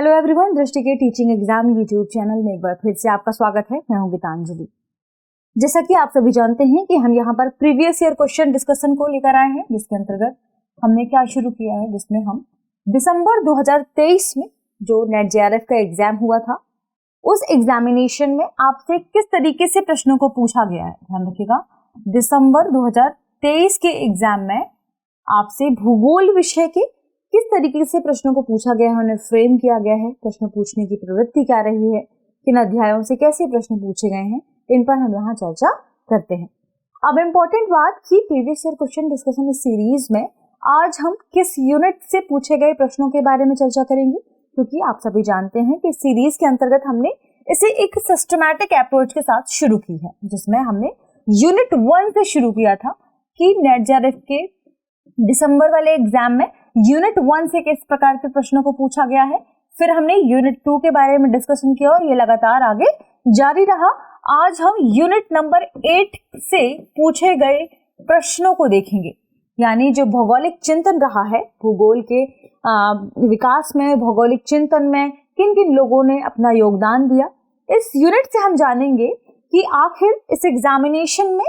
Hello everyone, दृष्टि के teaching exam YouTube channel में एक बार फिर से आपका स्वागत है। मैं हूं गीतांजलि। जैसा कि आप सभी जानते हैं कि हम यहाँ पर प्रीवियस ईयर क्वेश्चन डिस्कशन को लेकर आए हैं, जिसके अंतर्गत हमने क्या शुरू किया है, जिसमें हम दिसंबर 2023 में जो नेट जेआरएफ का एग्जाम हुआ था, उस एग्जामिनेशन में आपसे किस तरीके से प्रश्नों को पूछा गया है। ध्यान रखिएगा, दिसंबर 2023 के एग्जाम में आपसे भूगोल विषय के किस तरीके से प्रश्नों को पूछा गया है, उन्हें फ्रेम किया गया है, प्रश्न पूछने की प्रवृत्ति क्या रही है, किन अध्यायों से कैसे प्रश्न पूछे गए हैं, इन पर हम यहाँ चर्चा करते हैं। अब इम्पोर्टेंट बात कि प्रीवियस ईयर क्वेश्चन डिस्कशन इस सीरीज में आज हम किस यूनिट से पूछे गए प्रश्नों के बारे में चर्चा करेंगे, क्योंकि आप सभी जानते हैं कि सीरीज के अंतर्गत हमने इसे एक सिस्टमैटिक अप्रोच के साथ शुरू की है, जिसमें हमने यूनिट 1 से शुरू किया था कि नेट जेआरएफ के दिसंबर वाले एग्जाम में यूनिट 1 से किस प्रकार के प्रश्नों को पूछा गया है। फिर हमने यूनिट 2 के बारे में डिस्कशन किया और ये लगातार आगे जारी रहा। आज हम यूनिट नंबर 8 से पूछे गए प्रश्नों को देखेंगे, यानी जो भौगोलिक चिंतन रहा है, भूगोल के विकास में, भौगोलिक चिंतन में किन किन लोगों ने अपना योगदान दिया। इस यूनिट से हम जानेंगे कि आखिर इस एग्जामिनेशन में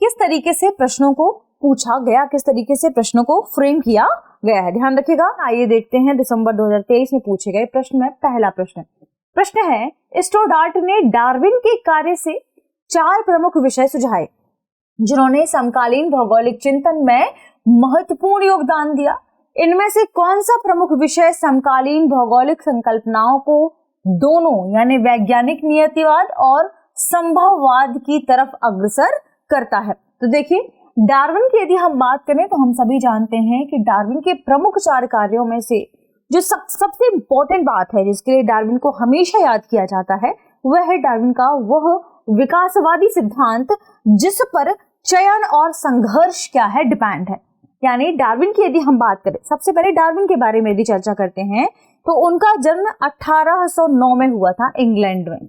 किस तरीके से प्रश्नों को पूछा गया, किस तरीके से प्रश्नों को फ्रेम किया गया है। ध्यान रखिएगा। आइए देखते हैं दिसंबर 2023 में पूछे गए प्रश्न में पहला प्रश्न है, स्टोडार्ट ने डार्विन के कार्य से 4 प्रमुख विषय सुझाए जिन्होंने समकालीन भौगोलिक चिंतन में महत्वपूर्ण योगदान दिया। इनमें से कौन सा प्रमुख विषय समकालीन भौगोलिक संकल्पनाओं को दोनों यानी वैज्ञानिक नियतिवाद और संभववाद की तरफ अग्रसर करता है। तो देखिए, डार्विन की यदि हम बात करें तो हम सभी जानते हैं कि डार्विन के प्रमुख 4 कार्यों में से जो सबसे इंपॉर्टेंट बात है, जिसके लिए डार्विन को हमेशा याद किया जाता है, वह है डार्विन का वह विकासवादी सिद्धांत जिस पर चयन और संघर्ष क्या है डिपेंड है। यानी डार्विन की यदि हम बात करें, सबसे पहले डार्विन के बारे में यदि चर्चा करते हैं तो उनका जन्म 1809 में हुआ था इंग्लैंड में,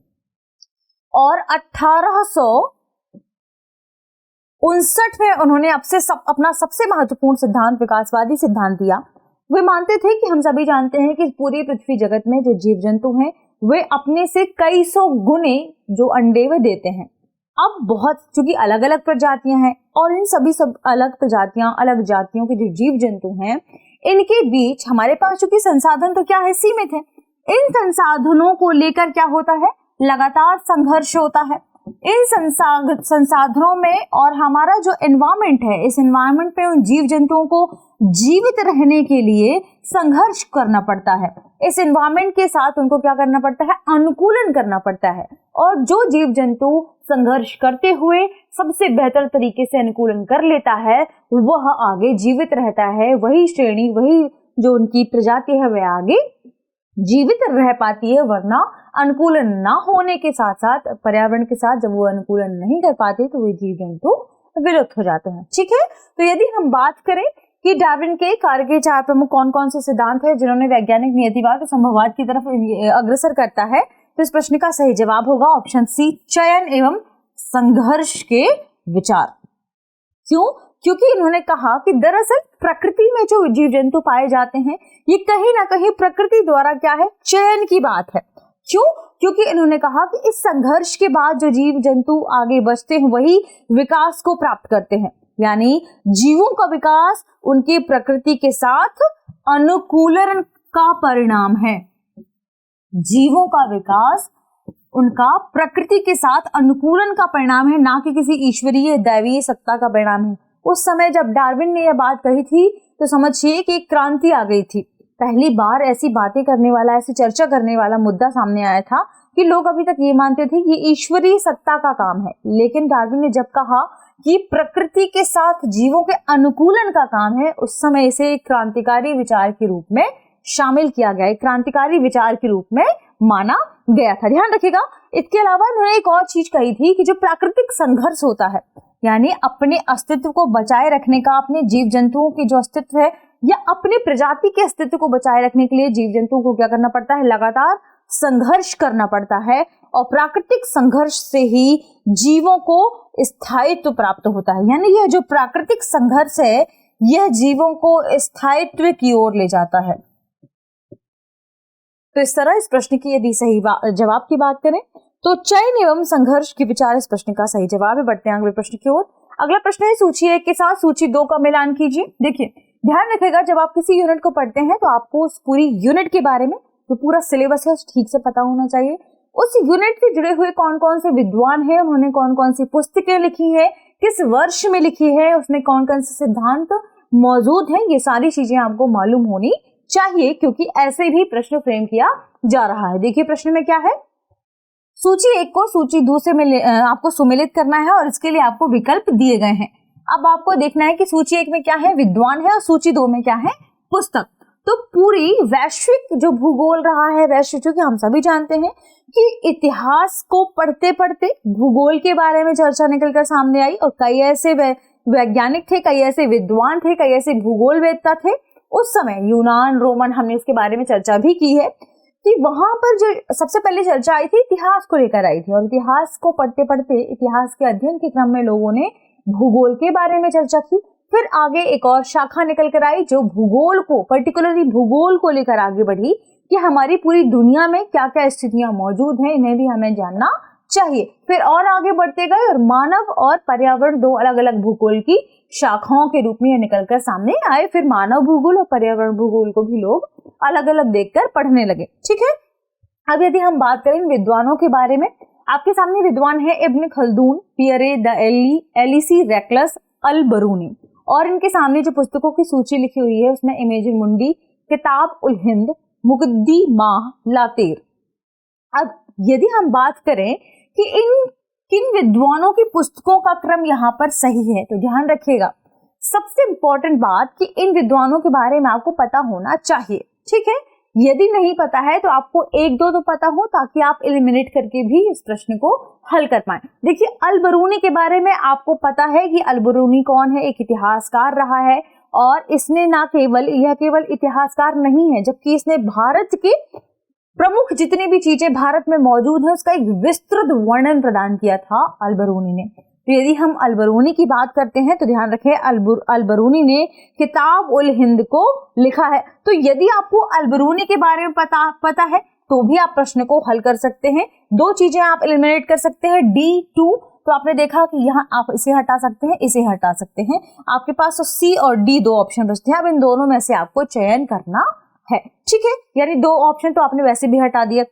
और 1859 में उन्होंने अपना सबसे महत्वपूर्ण सिद्धांत विकासवादी सिद्धांत दिया। वे मानते थे कि हम सभी जानते हैं कि पूरी पृथ्वी जगत में जो जीव जंतु हैं वे अपने से कई सौ गुने जो अंडे वे देते हैं। अब बहुत चूंकि अलग अलग प्रजातियां हैं और इन सब अलग प्रजातियां, अलग जातियों के जो जीव जंतु हैं, इनके बीच हमारे पास चूंकि संसाधन तो क्या है, सीमित है। इन संसाधनों को लेकर क्या होता है, लगातार संघर्ष होता है इन संसाधनों में, और हमारा जो एनवायरमेंट है, इस एनवायरमेंट पे उन जीव जंतुओं को जीवित रहने के लिए संघर्ष करना पड़ता है। इस एनवायरमेंट के साथ उनको क्या करना पड़ता है, अनुकूलन करना पड़ता है। और जो जीव जंतु संघर्ष करते हुए सबसे बेहतर तरीके से अनुकूलन कर लेता है, वह आगे जीवित रहता है। वही श्रेणी, वही जो उनकी प्रजाति है, वह आगे जीवित रह पाती है। वरना अनुकूलन ना होने के साथ साथ पर्यावरण के साथ जब वो अनुकूलन नहीं कर पाते तो वे जीव जंतु विलुप्त हो जाते हैं। ठीक है, तो यदि हम बात करें कि डार्विन के कार्य के 4 प्रमुख कौन कौन से सिद्धांत है जिन्होंने वैज्ञानिक नियतिवाद और संभववाद की तरफ अग्रसर करता है, तो इस प्रश्न का सही जवाब होगा ऑप्शन सी, चयन एवं संघर्ष के विचार। क्यों? क्योंकि इन्होंने कहा कि दरअसल प्रकृति में जो जीव जंतु पाए जाते हैं, ये कहीं ना कहीं प्रकृति द्वारा क्या है, चयन की बात है। क्यों? क्योंकि इन्होंने कहा कि इस संघर्ष के बाद जो जीव जंतु आगे बढ़ते हैं वही विकास को प्राप्त करते हैं। यानी जीवों का विकास उनकी प्रकृति के साथ अनुकूलन का परिणाम है। जीवों का विकास उनका प्रकृति के साथ अनुकूलन का परिणाम है, ना कि किसी ईश्वरीय दैवीय सत्ता का परिणाम है। उस समय जब डार्विन ने यह बात कही थी तो समझिए कि एक क्रांति आ गई थी। पहली बार ऐसी बातें करने वाला, ऐसी चर्चा करने वाला मुद्दा सामने आया था कि लोग अभी तक ये मानते थे कि ईश्वरीय सत्ता का काम है, लेकिन डार्विन ने जब कहा कि प्रकृति के साथ जीवों के अनुकूलन का काम है, उस समय इसे एक क्रांतिकारी विचार के रूप में शामिल किया गया, एक क्रांतिकारी विचार के रूप में माना गया था। ध्यान रखिएगा। इसके अलावा उन्होंने एक और चीज कही थी कि जो प्राकृतिक संघर्ष होता है, यानी अपने अस्तित्व को बचाए रखने का, अपने जीव जंतुओं के जो अस्तित्व है या अपने प्रजाति के अस्तित्व को बचाए रखने के लिए जीव जंतुओं को क्या करना पड़ता है, लगातार संघर्ष करना पड़ता है। और प्राकृतिक संघर्ष से ही जीवों को स्थायित्व प्राप्त होता है। यानी यह जो प्राकृतिक संघर्ष है, यह जीवों को स्थायित्व की ओर ले जाता है। तो इस तरह इस प्रश्न की यदि सही जवाब की बात करें तो चयन एवं संघर्ष की विचार इस प्रश्न का सही जवाब है। बढ़ते हैं अगले प्रश्न की ओर। अगला प्रश्न है सूची 1 के साथ सूची 2 का मिलान कीजिए। देखिए ध्यान रखिएगा, जब आप किसी यूनिट को पढ़ते हैं तो आपको उस पूरी यूनिट के बारे में जो पूरा सिलेबस है ठीक से पता होना चाहिए। उस यूनिट से जुड़े हुए कौन कौन से विद्वान हैं, उन्होंने कौन कौन सी पुस्तकें लिखी है, किस वर्ष में लिखी है, उसमें कौन कौन से सिद्धांत मौजूद हैं, ये सारी चीजें आपको मालूम होनी चाहिए, क्योंकि ऐसे भी प्रश्न फ्रेम किया जा रहा है। देखिए प्रश्न में क्या है, सूची 1 को सूची 2 से आपको सुमेलित करना है और इसके लिए आपको विकल्प दिए गए हैं। अब आपको देखना है कि सूची 1 में क्या है, विद्वान है, और सूची 2 में क्या है, पुस्तक। तो पूरी वैश्विक जो भूगोल रहा है, वैश्विक, क्योंकि हम सभी जानते हैं कि इतिहास को पढ़ते पढ़ते भूगोल के बारे में चर्चा निकलकर सामने आई और कई ऐसे वैज्ञानिक थे, कई ऐसे विद्वान थे, कई ऐसे भूगोल वेत्ता थे उस समय, यूनान, रोमन, हमने इसके बारे में चर्चा भी की है कि वहां पर जो सबसे पहले चर्चा आई थी इतिहास को लेकर आई थी, और इतिहास को पढ़ते पढ़ते इतिहास के अध्ययन के क्रम में लोगों ने भूगोल के बारे में चर्चा की। फिर आगे एक और शाखा निकल कर आई जो भूगोल को, पर्टिकुलरली भूगोल को लेकर आगे बढ़ी कि हमारी पूरी दुनिया में क्या क्या स्थितियां मौजूद हैं, इन्हें भी हमें जानना चाहिए। फिर और आगे बढ़ते गए और मानव और पर्यावरण 2 अलग अलग भूगोल की शाखाओं के रूप में ये निकलकर सामने आए। फिर मानव भूगोल और पर्यावरण भूगोल को भी लोग अलग अलग देखकर पढ़ने लगे। ठीक है, अब यदि हम बात करें विद्वानों के बारे में, आपके सामने विद्वान है इब्न खल्दून, पियरे द एलिसी, रेकलस, अल बरूनी, और इनके सामने जो पुस्तकों की सूची लिखी हुई है उसमें इमेजिन मुंडी, किताब उल हिंद, मुकद्दिमाह लातेर। अब यदि हम बात करें कि किन विद्वानों की पुस्तकों का क्रम यहाँ पर सही है, तो ध्यान रखिएगा, सबसे इंपॉर्टेंट बात कि इन विद्वानों के बारे में आपको पता होना चाहिए। ठीक है, यदि नहीं पता है तो आपको 1-2 तो पता हो, ताकि आप एलिमिनेट करके भी इस प्रश्न को हल कर पाए। देखिए अल बरूनी के बारे में आपको पता है कि अल बरूनी कौन है, एक इतिहासकार रहा है, और इसने यह केवल इतिहासकार नहीं है, जबकि इसने भारत के प्रमुख जितनी भी चीजें भारत में मौजूद है उसका एक विस्तृत वर्णन प्रदान किया था अल बरूनी ने। तो यदि हम अल बरूनी की बात करते हैं तो ध्यान रखें अल बरूनी ने किताब उल हिंद को लिखा है। तो यदि आपको अल बरूनी के बारे में पता है तो भी आप प्रश्न को हल कर सकते हैं। 2 चीजें आप एलिमिनेट कर सकते हैं, D2, तो आपने देखा कि यहाँ आप इसे हटा सकते हैं, इसे हटा सकते हैं, आपके पास तो C और D 2 ऑप्शन बचते हैं। अब इन दोनों में से आपको चयन करना है। ठीक है, यानी 2 ऑप्शन तो आपने वैसे भी हटा दिया।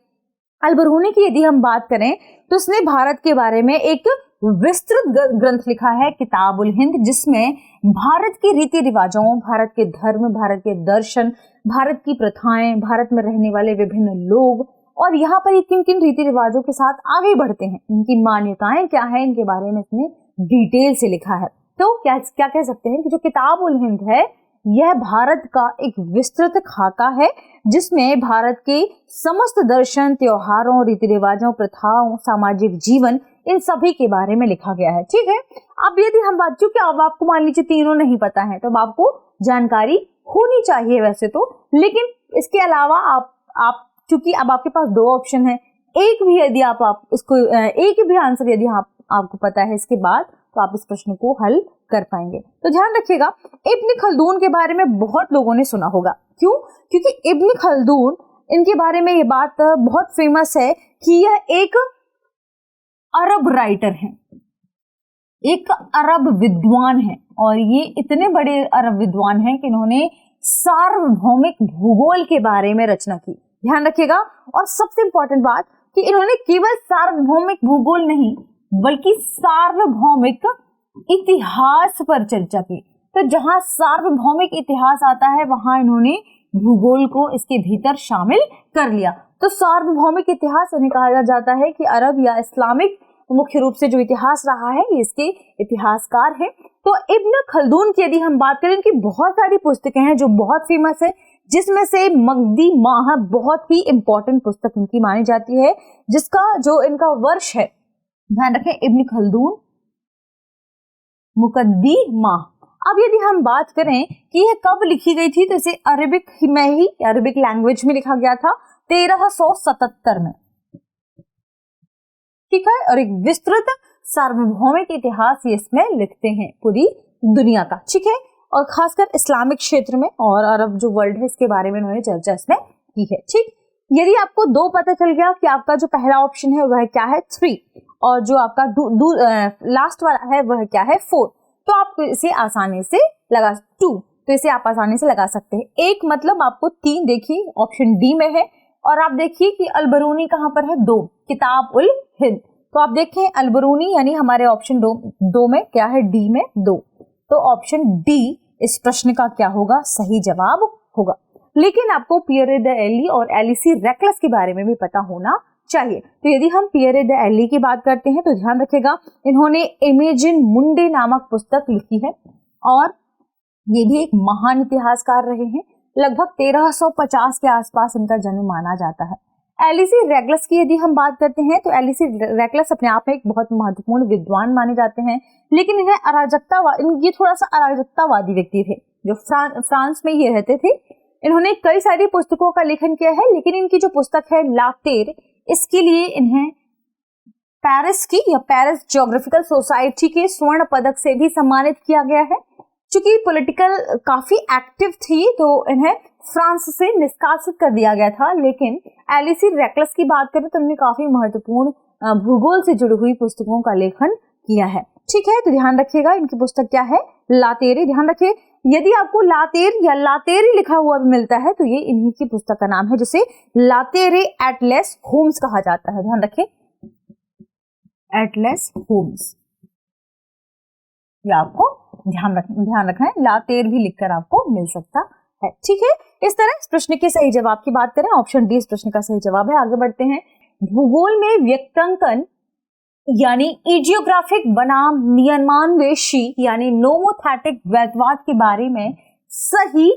अल बरूनी की यदि हम बात करें तो उसने भारत के बारे में एक विस्तृत ग्रंथ लिखा है, किताब उल हिंद, जिसमें भारत के रीति रिवाजों, भारत के धर्म, भारत के दर्शन, भारत की प्रथाएं, भारत में रहने वाले विभिन्न लोग, और यहाँ पर किन किन रीति रिवाजों के साथ आगे बढ़ते हैं, इनकी मान्यताएं क्या है, इनके बारे में इसने डिटेल से लिखा है। तो क्या कह सकते हैं कि जो किताब उल हिंद है यह भारत का एक विस्तृत खाका है, जिसमें भारत के समस्त दर्शन, त्योहारों, रीति रिवाजों, प्रथाओं, सामाजिक जीवन, इन सभी के बारे में लिखा गया है। ठीक है, अब यदि हम बात, क्योंकि अब आपको मान लीजिए तीनों नहीं पता है तो अब आपको जानकारी होनी चाहिए वैसे तो, लेकिन इसके अलावा आप क्योंकि अब आपके पास 2 ऑप्शन है, एक भी यदि आप इसको एक भी आंसर यदि आपको पता है इसके बाद, तो आप इस प्रश्न को हल कर पाएंगे। तो ध्यान रखिएगा, इब्न खल्दून के बारे में बहुत लोगों ने सुना होगा। क्यों? क्योंकि इब्न खल्दून, इनके बारे में ये बात बहुत फेमस है कि यह एक अरब राइटर हैं, एक अरब विद्वान हैं, और ये इतने बड़े अरब विद्वान हैं कि इन्होंने सार्वभौमिक भूगोल के बारे में रचना की। ध्यान रखिएगा, और सबसे इंपॉर्टेंट बात कि इन्होंने केवल सार्वभौमिक भूगोल नहीं बल्कि सार्वभौमिक इतिहास पर चर्चा की। तो जहां सार्वभौमिक इतिहास आता है वहां इन्होंने भूगोल को इसके भीतर शामिल कर लिया। तो सार्वभौमिक इतिहास इन्हें कहा जाता है कि अरब या इस्लामिक मुख्य रूप से जो इतिहास रहा है इसके इतिहासकार हैं। तो इब्न खल्दून की यदि हम बात करें, इनकी बहुत सारी पुस्तकें हैं जो बहुत फेमस है, जिसमें से मुकद्दिमाह बहुत ही इंपॉर्टेंट पुस्तक इनकी मानी जाती है, जिसका जो इनका वर्ष है, ध्यान रखें, इब्न खल्दून मुकद्दिमाह। अब यदि हम बात करें कि यह कब लिखी गई थी, तो इसे अरबिक लैंग्वेज में लिखा गया था 1377 में। ठीक है, और एक विस्तृत सार्वभौमिक इतिहास ये इसमें लिखते हैं पूरी दुनिया का। ठीक है, और खासकर इस्लामिक क्षेत्र में और अरब जो वर्ल्ड है इसके बारे में उन्होंने चर्चा इसमें की है। ठीक, यदि आपको 2 पता चल गया कि आपका जो पहला ऑप्शन है वह क्या है 3 और जो आपका लास्ट वाला है वह क्या है 4, तो आप इसे आसानी से लगा 2, तो इसे आप आसानी से लगा सकते हैं। एक मतलब आपको 3 देखिए ऑप्शन डी में है, और आप देखिए कि अलबरूनी कहाँ पर है 2, किताब उल हिंद, तो आप देखें अलबरूनी यानी हमारे ऑप्शन 2 में क्या है, डी में 2, तो ऑप्शन डी इस प्रश्न का क्या होगा, सही जवाब होगा। लेकिन आपको पियरे द एली और एलिसी रेकलस के बारे में भी पता होना चाहिए। तो यदि हम पियरे द एली की बात करते हैं तो ध्यान रखिएगा इन्होंने इमेजिन मुंडे नामक पुस्तक लिखी है और ये भी एक महान इतिहासकार रहे हैं। लगभग 1350 के आसपास इनका जन्म माना जाता है। एलिसी रेकलस की यदि हम बात करते हैं तो एलिसी रेकलस अपने आप में एक बहुत महत्वपूर्ण विद्वान माने जाते हैं, लेकिन इन्हें ये थोड़ा सा अराजकतावादी व्यक्ति थे जो फ्रांस में ये रहते थे। इन्होंने कई सारी पुस्तकों का लेखन किया है, लेकिन इनकी जो पुस्तक है लातेर, इसके लिए इन्हें पेरिस की या पेरिस ज्योग्राफिकल सोसाइटी के स्वर्ण पदक से भी सम्मानित किया गया है। चूंकि पॉलिटिकल काफी एक्टिव थी तो इन्हें फ्रांस से निष्कासित कर दिया गया था, लेकिन एलिसी रेकलस की बात करें तो इन्होंने काफी महत्वपूर्ण भूगोल से जुड़ी हुई पुस्तकों का लेखन किया है। ठीक है, तो ध्यान रखिएगा इनकी पुस्तक क्या है, लातेरी। ध्यान रखिए यदि आपको लातेर या लातेरी लिखा हुआ भी मिलता है तो ये इन्हीं की पुस्तक का नाम है, जिसे लातेरे एटलेस होम्स कहा जाता है। ध्यान रखिए एटलेस होम्स, ये आपको ध्यान रखना है, लातेर भी लिखकर आपको मिल सकता है। ठीक है, इस तरह इस प्रश्न के सही जवाब की बात करें, ऑप्शन डी इस प्रश्न का सही जवाब है। आगे बढ़ते हैं। भूगोल में व्यक्तांकन यानी इजियोग्राफिक बनाम नियमान्वेषी यानी नोमोथेटिक वैधवाद के बारे में सही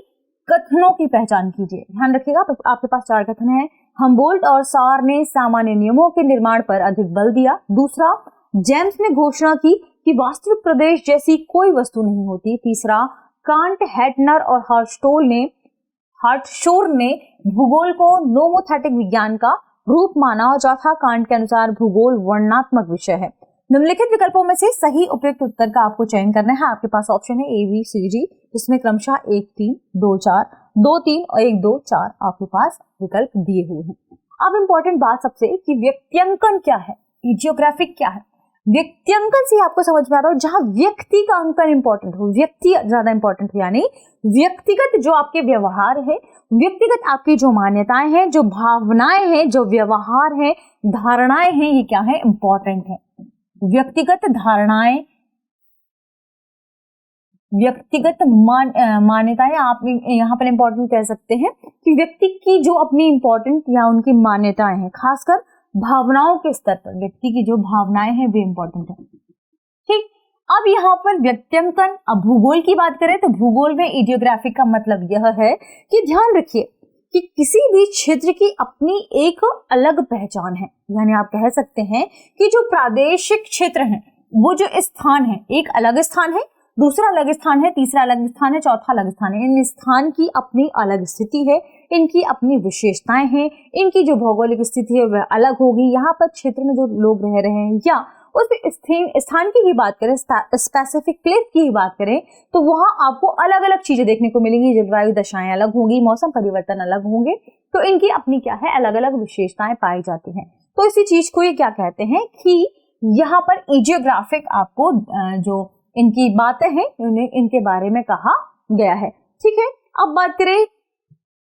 कथनों की पहचान कीजिए। ध्यान रखिएगा आपके पास 4 कथन है। हम्बोल्ट और सार ने सामान्य नियमों के निर्माण पर अधिक बल दिया। दूसरा, जेम्स ने घोषणा की कि वास्तविक प्रदेश जैसी कोई वस्तु नहीं होती। तीसरा, कांट, हैटनर और हार्टशोर ने भूगोल को नोमोथेटिक विज्ञान का रूप माना। और चौथा, कांट के अनुसार भूगोल वर्णनात्मक विषय है। निम्नलिखित विकल्पों में से सही उपयुक्त उत्तर का आपको चयन करना है। आपके पास ऑप्शन है ए, बी, सी, डी, जिसमें क्रमशः 1, 3, 2, 4, 2, 3 और 1, 2, 4 आपके पास विकल्प दिए हुए हैं। अब इम्पोर्टेंट बात सबसे कि व्यक्त्यांकन क्या है, जियोग्राफिक क्या है। व्यक्त्यांकन से आपको समझ में आ रहा हो जहां व्यक्ति का अंकन इंपॉर्टेंट हो, व्यक्ति ज्यादा इंपॉर्टेंट हो, यानी व्यक्तिगत जो आपके व्यवहार है, व्यक्तिगत आपकी जो मान्यताएं हैं, जो भावनाएं हैं, जो व्यवहार है, धारणाएं हैं, ये क्या है, इंपॉर्टेंट है। व्यक्तिगत धारणाएं, व्यक्तिगत मान्यताएं आप यहाँ पर इंपॉर्टेंट कह सकते हैं कि व्यक्ति की जो अपनी इंपॉर्टेंट या उनकी मान्यताएं हैं, खासकर भावनाओं के स्तर पर व्यक्ति की जो भावनाएं हैं वे इंपॉर्टेंट है। ठीक, अब यहाँ पर व्यक्त्यांकन, अब भूगोल की बात करें तो भूगोल में इडियोग्राफिक का मतलब यह है कि ध्यान रखिए कि किसी भी क्षेत्र की अपनी एक अलग पहचान है। यानी आप कह सकते हैं कि जो प्रादेशिक क्षेत्र है, वो जो स्थान है, एक अलग स्थान है, दूसरा अलग स्थान है, तीसरा अलग स्थान है, चौथा अलग स्थान है। इन स्थान की अपनी अलग स्थिति है, इनकी अपनी विशेषताएं हैं, इनकी जो भौगोलिक स्थिति है वह अलग होगी। यहाँ पर क्षेत्र में जो लोग रह रहे हैं या उस स्थान की ही बात करें, स्पेसिफिक प्लेस की ही बात करें, तो वहां आपको अलग अलग चीजें देखने को मिलेंगी। जलवायु दशाएं अलग होंगी, मौसम परिवर्तन अलग होंगे, तो इनकी अपनी क्या है, अलग अलग विशेषताएं पाई जाती हैं। तो इसी चीज को ये क्या कहते हैं कि यहाँ पर इजियोग्राफिक आपको जो इनकी बातें हैं इनके बारे में कहा गया है। ठीक है, अब बात करें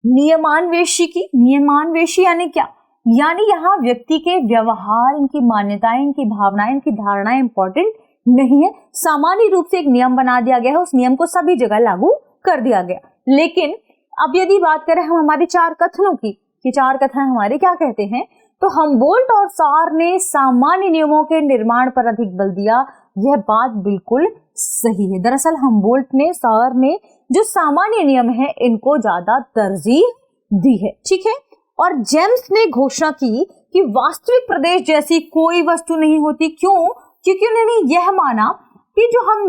नियमान्वेषी की। नियमान्वेषी यानी क्या, यानी यहाँ व्यक्ति के व्यवहार, इनकी मान्यताएं, इनकी भावनाएं, इनकी धारणाएं इंपॉर्टेंट नहीं है। सामान्य रूप से एक नियम बना दिया गया है, उस नियम को सभी जगह लागू कर दिया गया। लेकिन अब यदि बात करें हम हमारे 4 कथनों की, कि 4 कथन हमारे क्या कहते हैं, तो हम्बोल्ट और सार ने सामान्य नियमों के निर्माण पर अधिक बल दिया। यह बात बिल्कुल सही है। दरअसल हम्बोल्ट ने, सार ने जो सामान्य नियम है इनको ज्यादा तरजीह दी है। ठीक है, और जेम्स ने घोषणा की कि वास्तविक प्रदेश जैसी कोई वस्तु नहीं होती। क्यों? क्योंकि उन्होंने यह माना कि जो हम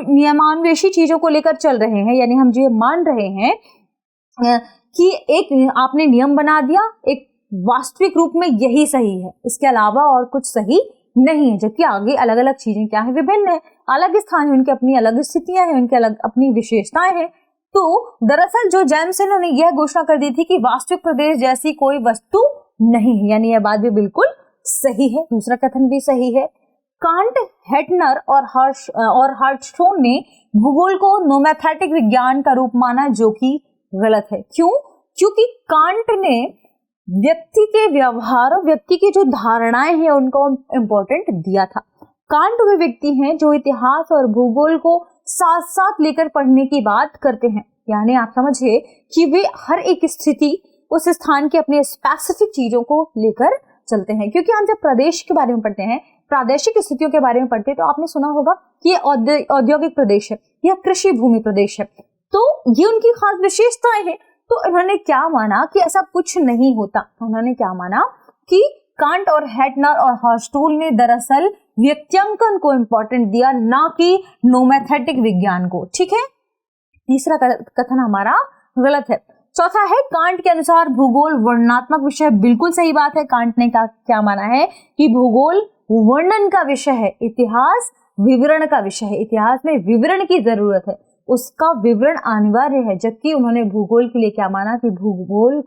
नियमान्वेषी चीजों को लेकर चल रहे हैं, यानी हम जो मान रहे हैं कि एक आपने नियम बना दिया, एक वास्तविक रूप में यही सही है, इसके अलावा और कुछ सही नहीं है। जबकि आगे अलग अलग चीजें क्या है, विभिन्न है, अलग स्थान है, उनकी अपनी अलग स्थितियां हैं, उनकी अलग अपनी विशेषताएं हैं। तो दरअसल जो जेम्स ने यह घोषणा कर दी थी कि वास्तविक प्रदेश जैसी कोई वस्तु नहीं है, यानी यह बात भी बिल्कुल सही है। दूसरा कथन भी सही है। कांट, हेटनर और हर्टस्टोन ने भूगोल को नोमैथेटिक विज्ञान का रूप माना, जो कि गलत है। क्यों? क्योंकि कांट ने व्यक्ति के व्यवहार और व्यक्ति की जो धारणाएं हैं उनको इम्पोर्टेंट दिया था। कांट वे व्यक्ति हैं जो इतिहास और भूगोल को साथ साथ लेकर पढ़ने की बात करते हैं, यानी आप समझिए कि वे हर एक स्थिति, उस स्थान के अपने स्पेसिफिक चीजों को लेकर चलते हैं। क्योंकि हम जब प्रदेश के बारे में पढ़ते हैं, प्रादेशिक स्थितियों के बारे में पढ़ते हैं, तो आपने सुना होगा कि ये औद्योगिक प्रदेश है या कृषि भूमि प्रदेश है, तो ये उनकी खास विशेषताएं हैं। तो इन्होंने क्या माना कि ऐसा कुछ नहीं होता। उन्होंने क्या माना कि कांट और हेटनर और हर्टस्टोन ने दरअसल व्यक्त्यांकन को इंपॉर्टेंट दिया, ना कि नोमैथेटिक विज्ञान को। ठीक है, तीसरा कथन हमारा गलत है। चौथा है, कांट के अनुसार भूगोल वर्णनात्मक विषय। बिल्कुल सही बात है। कांट ने क्या माना है कि भूगोल वर्णन का विषय है, इतिहास विवरण का विषय है। इतिहास में विवरण की जरूरत है, उसका विवरण अनिवार्य है। जबकि उन्होंने भूगोल के लिए क्या माना कि भूगोल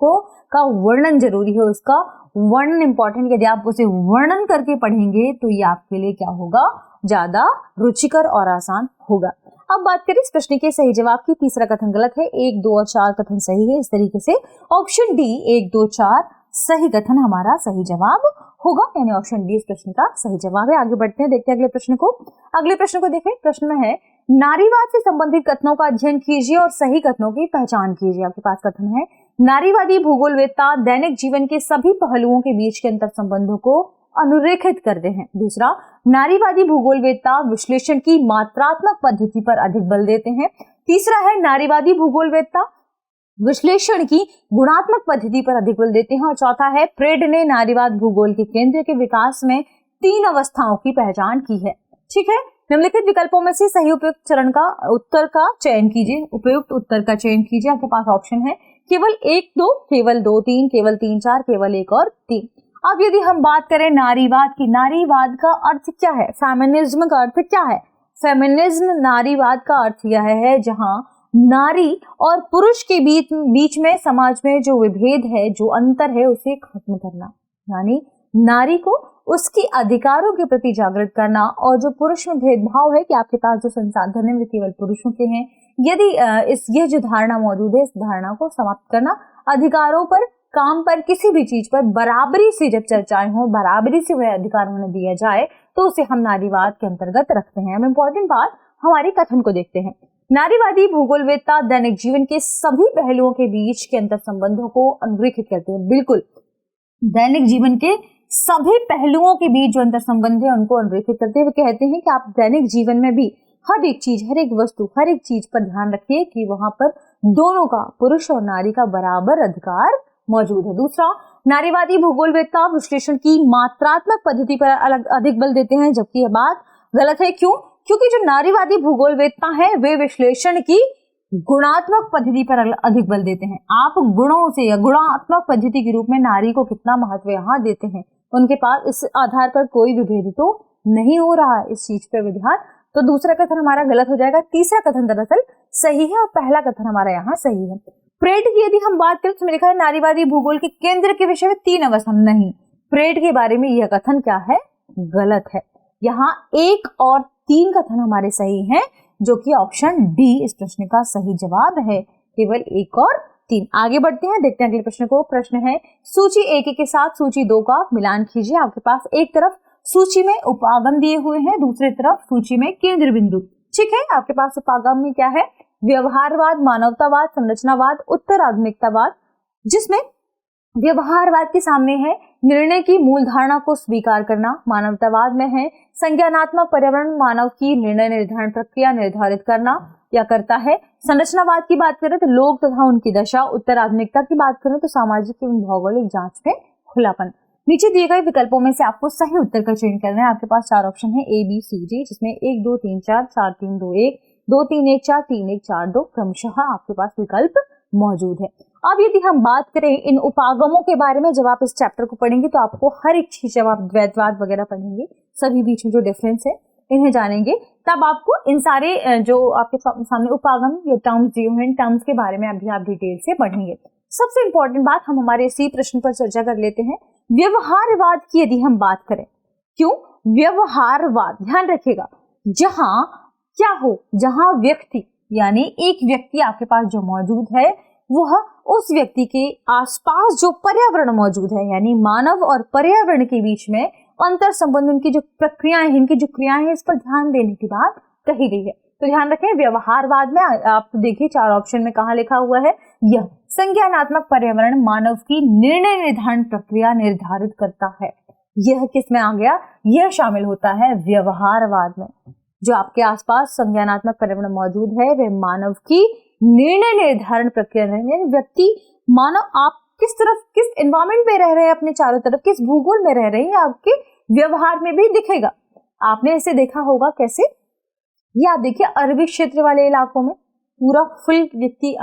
का वर्णन जरूरी है, उसका वर्णन इंपॉर्टेंट। यदि आप उसे वर्णन करके पढ़ेंगे तो ये आपके लिए क्या होगा, ज्यादा रुचिकर और आसान होगा। अब बात करें इस प्रश्न के सही जवाब की। तीसरा कथन गलत है, 1, 2 और 4 कथन सही है। इस तरीके से ऑप्शन डी 1, 2, 4 सही कथन हमारा सही जवाब होगा, यानी ऑप्शन डी इस प्रश्न का सही जवाब है। आगे बढ़ते हैं, देखते हैं अगले प्रश्न को। अगले प्रश्न को देखें। प्रश्न में है, नारीवाद से संबंधित कथनों का अध्ययन कीजिए और सही कथनों की पहचान कीजिए। आपके पास कथन है, नारीवादी भूगोलवेत्ता दैनिक जीवन के सभी पहलुओं के बीच के अंतर संबंधों को अनुरेखित करते हैं। दूसरा, नारीवादी भूगोलवेत्ता विश्लेषण की मात्रात्मक पद्धति पर अधिक बल देते हैं। तीसरा है, नारीवादी भूगोलवेत्ता विश्लेषण की गुणात्मक पद्धति पर अधिक बल देते हैं। और चौथा है, प्रेड ने नारीवाद भूगोल के केंद्र के विकास में 3 अवस्थाओं की पहचान की है। ठीक है, निम्नलिखित विकल्पों में से सही उपयुक्त चरण का उत्तर का चयन कीजिए। उपयुक्त उत्तर का चयन कीजिए। आपके पास ऑप्शन है केवल 1, 2, केवल 2, 3, केवल 3, 4, केवल 1 और 3। अब यदि हम बात करें नारीवाद की, नारीवाद का अर्थ क्या है, फेमिनिज्म का अर्थ क्या है? फेमिनिज्म, नारीवाद का अर्थ यह है जहां नारी और पुरुष के बीच में समाज में जो विभेद है, जो अंतर है, उसे खत्म करना, यानी नारी को उसके अधिकारों के प्रति जागृत करना। और जो पुरुष में भेदभाव है कि आपके पास जो संसाधन है वे केवल पुरुषों के हैं, यदि यह जो धारणा मौजूद है, इस धारणा को समाप्त करना। अधिकारों पर, काम पर, किसी भी चीज पर बराबरी से जब चर्चाएं हो, बराबरी से वह अधिकार उन्हें दिया जाए, तो उसे हम नारीवाद के अंतर्गत रखते हैं। अब इम्पोर्टेंट बात, हमारे कथन को देखते हैं। नारीवादी भूगोलवेत्ता दैनिक जीवन के सभी पहलुओं के बीच के अंतर संबंधों को अधोरेखित करते हैं। बिल्कुल, दैनिक जीवन के सभी पहलुओं के बीच जो अंतर संबंध है उनको अधोरेखित करते हुए कहते हैं कि आप दैनिक जीवन में भी हर एक चीज, हर एक वस्तु, हर एक चीज पर ध्यान रखिए कि वहां पर दोनों का, पुरुष और नारी का बराबर अधिकार मौजूद है। दूसरा, नारीवादी भूगोलवेत्ता विश्लेषण की मात्रात्मक पद्धति पर अधिक बल देते हैं, जबकि यह बात गलत है। क्यों? क्योंकि जो नारीवादी भूगोलवेत्ता है वे विश्लेषण की गुणात्मक पद्धति पर अधिक बल देते हैं। आप गुणों से या गुणात्मक पद्धति के रूप में नारी को कितना महत्व यहाँ देते हैं, उनके पास इस आधार पर कोई विभेद तो नहीं हो रहा है, इस चीज पे विधान। तो दूसरा कथन हमारा गलत हो जाएगा। तीसरा कथन दरअसल सही है और पहला कथन हमारा यहाँ सही है। प्रेड की यदि हम बात करें तो लिखा है नारीवादी भूगोल के केंद्र के विषय में 3 अवस्था। नहीं, प्रेड के बारे में यह कथन क्या है, गलत है। यहाँ 1 और 3 कथन हमारे सही हैं, जो कि ऑप्शन डी इस प्रश्न का सही जवाब है। केवल 1 और 3। आगे बढ़ते हैं, देखते हैं अगले प्रश्न को। प्रश्न है, सूची 1 के साथ सूची 2 का मिलान कीजिए। आपके पास एक तरफ सूची में उपागम दिए हुए हैं, दूसरी तरफ सूची में केंद्र बिंदु। ठीक है, आपके पास उपागम में क्या है, व्यवहारवाद, मानवतावाद, संरचनावाद, उत्तर आधुनिकतावाद, जिसमें व्यवहारवाद के सामने है निर्णय की मूल धारणा को स्वीकार करना। मानवतावाद में है संज्ञानात्मक पर्यावरण मानव की निर्णय निर्धारण प्रक्रिया निर्धारित करना या करता है। संरचनावाद की बात करें तो लोग तथा उनकी दशा। उत्तर आधुनिकता की बात करें तो सामाजिक एवं भौगोलिक जांच में खुलापन। नीचे दिए गए विकल्पों में से आपको सही उत्तर का चयन करना है। आपके पास 4 ऑप्शन है A, B, C, D, जिसमें 1, 2, 3, 4, 4, 3, 2, 1, 2, 3, 1, 4, 3, 1, 4, 2 क्रमशः आपके पास विकल्प मौजूद है। अब यदि हम बात करें इन उपागमों के बारे में, जब आप इस चैप्टर को पढ़ेंगे तो आपको हर एक चीज, जब आप द्वैतवाद वगैरह पढ़ेंगे, सभी बीच में जो डिफरेंस है इन्हें जानेंगे तब आपको इन सारे जो आपके सामने उपागम या टर्म्स दिए हुए हैं, टर्म्स के बारे में अभी आप डिटेल से पढ़ेंगे। सबसे इंपॉर्टेंट बात हम हमारे इसी प्रश्न पर चर्चा कर लेते हैं। व्यवहारवाद की यदि हम बात करें, क्यों व्यवहारवाद, ध्यान रखिएगा, जहां क्या हो, जहां व्यक्ति यानी एक व्यक्ति आपके पास जो मौजूद है वह उस व्यक्ति के आसपास जो पर्यावरण मौजूद है, यानी मानव और पर्यावरण के बीच में अंतर संबंध, उनकी जो प्रक्रियाएं हैं, इनकी जो क्रियाएं हैं, इस पर ध्यान देने की बात कही गई है। तो ध्यान रखें, व्यवहारवाद में आप देखिए 4 ऑप्शन में कहा लिखा हुआ है, यह संज्ञानात्मक पर्यावरण मानव की निर्णय निर्धारण प्रक्रिया निर्धारित करता है। यह किस में आ गया, यह शामिल होता है व्यवहारवाद में। जो आपके आसपास संज्ञानात्मक पर्यावरण मौजूद है वह मानव की निर्णय निर्धारण प्रक्रिया है। व्यक्ति, मानव आप किस तरफ, किस एनवायरमेंट में रह रहे हैं, अपने चारों तरफ किस भूगोल में रह रहे हैं, आपके व्यवहार में भी दिखेगा। आपने इसे देखा होगा कैसे, ये आप देखिए अरबी क्षेत्र वाले इलाकों में पूरा फुल व्यक्ति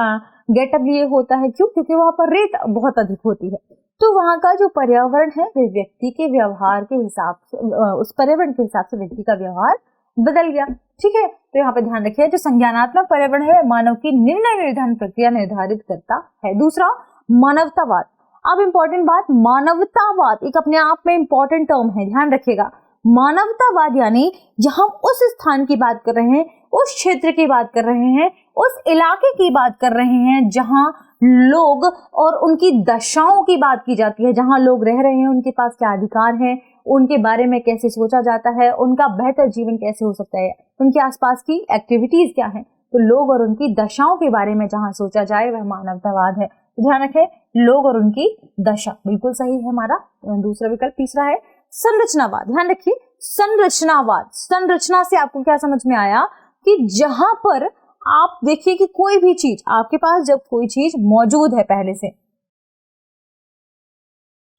गेटअप लिए होता है। क्यों? क्योंकि वहां पर रेत बहुत अधिक होती है। तो वहां का जो पर्यावरण है वह व्यक्ति के व्यवहार के हिसाब से, उस पर्यावरण के हिसाब से व्यक्ति का व्यवहार बदल गया। ठीक है, तो यहाँ पे ध्यान रखिए, जो संज्ञानात्मक पर्यावरण है मानव की निर्णय निर्धारण प्रक्रिया निर्धारित करता है। दूसरा, मानवतावाद। अब इंपॉर्टेंट बात, मानवतावाद एक अपने आप में इंपॉर्टेंट टर्म है, ध्यान रखिएगा। मानवतावाद यानी जहां उस स्थान की बात कर रहे हैं, उस क्षेत्र की बात कर रहे हैं, उस इलाके की बात कर रहे हैं जहां लोग और उनकी दशाओं की बात की जाती है, जहां लोग रह रहे हैं, उनके पास क्या अधिकार हैं, उनके बारे में कैसे सोचा जाता है, उनका बेहतर जीवन कैसे हो सकता है, उनके आसपास की एक्टिविटीज क्या है। तो लोग और उनकी दशाओं के बारे में जहां सोचा जाए वह मानवतावाद है। ध्यान रखें, लोग और उनकी दशा, बिल्कुल सही है हमारा दूसरा विकल्प। तीसरा है संरचनावाद। ध्यान रखिए, संरचनावाद, संरचना से आपको क्या समझ में आया कि जहां पर आप देखिए कि कोई भी चीज आपके पास, जब कोई चीज मौजूद है पहले से,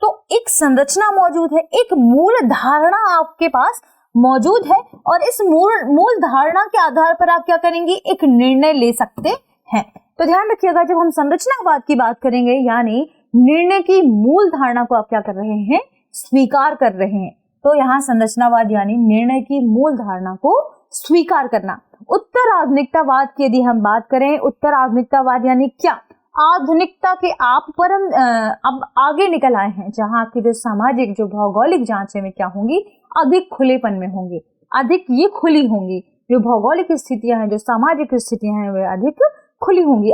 तो एक संरचना मौजूद है, एक मूल धारणा आपके पास मौजूद है, और इस मूल धारणा के आधार पर आप क्या करेंगे, एक निर्णय ले सकते हैं। तो ध्यान रखिएगा, जब हम संरचनावाद की बात करेंगे यानी निर्णय की मूल धारणा को आप क्या कर रहे हैं, स्वीकार कर रहे हैं। तो यहाँ संरचनावाद यानी निर्णय की मूल धारणा को स्वीकार करना। उत्तर आधुनिकतावाद की यदि हम बात करें, उत्तर आधुनिकतावाद यानी क्या, आधुनिकता के आप पर हम अब आगे निकल आए हैं, जहां आपकी जो सामाजिक, जो भौगोलिक जांचें में क्या होंगी, अधिक खुलेपन में होंगी, अधिक ये खुली होंगी। जो भौगोलिक स्थितियां हैं, जो सामाजिक स्थितियां हैं, वे अधिक खुली होंगी।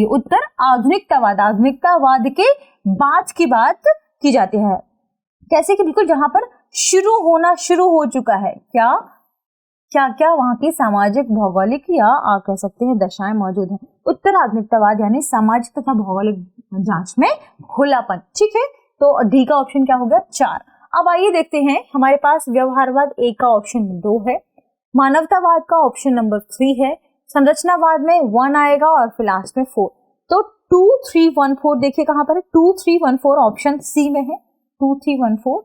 उत्तर आधुनिकतावाद, आधुनिकतावाद के बाद की बात की जाती है। कैसे कि बिल्कुल जहां पर शुरू होना शुरू हो चुका है, क्या क्या क्या वहां की सामाजिक, भौगोलिक या आप कह सकते हैं दशाएं मौजूद हैं। उत्तर आधुनिकतावाद यानी सामाजिक तथा भौगोलिक जांच में खुलापन। ठीक है, तो डी का ऑप्शन क्या होगा, 4। अब आइए देखते हैं, हमारे पास व्यवहारवाद ए का ऑप्शन 2 है, मानवतावाद का ऑप्शन नंबर 3 है, संरचनावाद में 1 आएगा और फिर लास्ट में 4। तो 2, 3, 1, 4 देखिए कहां पर है, 2, 3, 1, 4 ऑप्शन सी में है। 2, 3, 1, 4,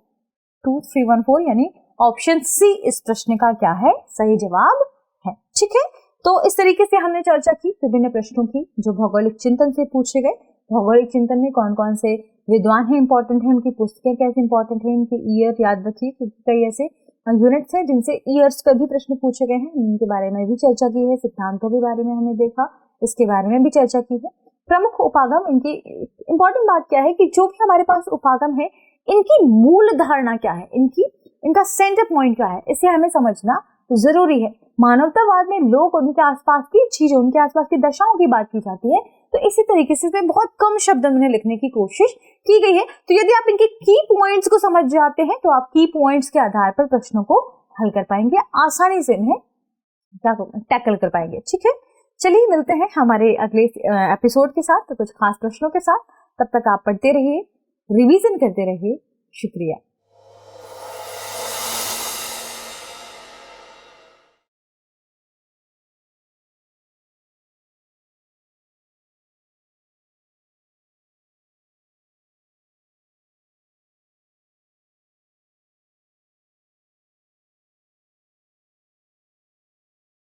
2, 3, 1, 4 यानी ऑप्शन सी इस प्रश्न का क्या है, सही जवाब है। ठीक है, तो इस तरीके से हमने चर्चा की विभिन्न प्रश्नों की जो भौगोलिक चिंतन से पूछे गए। भौगोलिक चिंतन में कौन कौन से विद्वान है इंपॉर्टेंट है, उनकी पुस्तकें कैसे इंपॉर्टेंट है, इनके ईयर याद रखिए, क्योंकि कई ऐसे यूनिट्स हैं जिनसे ईयर्स पर भी प्रश्न पूछे गए हैं, इनके बारे में भी चर्चा की है। सिद्धांतों के बारे में हमने देखा, इसके बारे में भी चर्चा की है। प्रमुख उपागम, इनकी इंपॉर्टेंट बात क्या है कि जो भी हमारे पास उपागम है, इनकी मूल धारणा क्या है, इनका सेंटर पॉइंट क्या है, इसे हमें समझना जरूरी है। मानवतावाद में लोग, उनके आसपास की चीजें, उनके आसपास की दशाओं की बात की जाती है, तो इसी तरीके से बहुत कम शब्दों में लिखने की कोशिश की गई है। तो यदि आप इनके की पॉइंट्स को समझ जाते हैं तो आप की पॉइंट्स के आधार पर प्रश्नों को हल कर पाएंगे, आसानी से इन्हें क्या टैकल कर पाएंगे। ठीक है, चलिए मिलते हैं हमारे अगले एपिसोड के साथ, तो कुछ खास प्रश्नों के साथ। तब तक आप पढ़ते रहिए, रिवीजन करते रहिए। शुक्रिया।